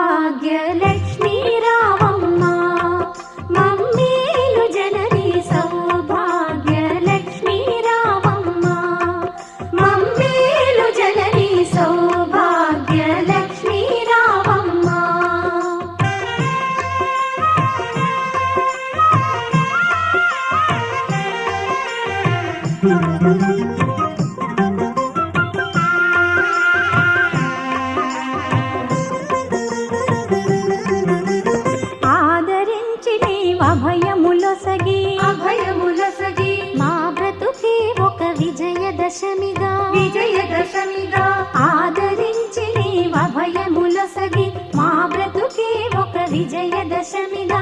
సౌభాగ్యలక్ష్మీ రావమ్మ మమ్మేలు జనని సౌభాగ్యలక్ష్మీ రావమ్మ మమ్మేలు జనని సౌభాగ్యలక్ష్మీ రావమ్మ. ఆదరించి నీవభయములొసగి మా బ్రతుకే ఒక విజయదశమిగా ఆదరించి నీవభయములొసగి మా బ్రతుకే ఒక విజయదశమిగా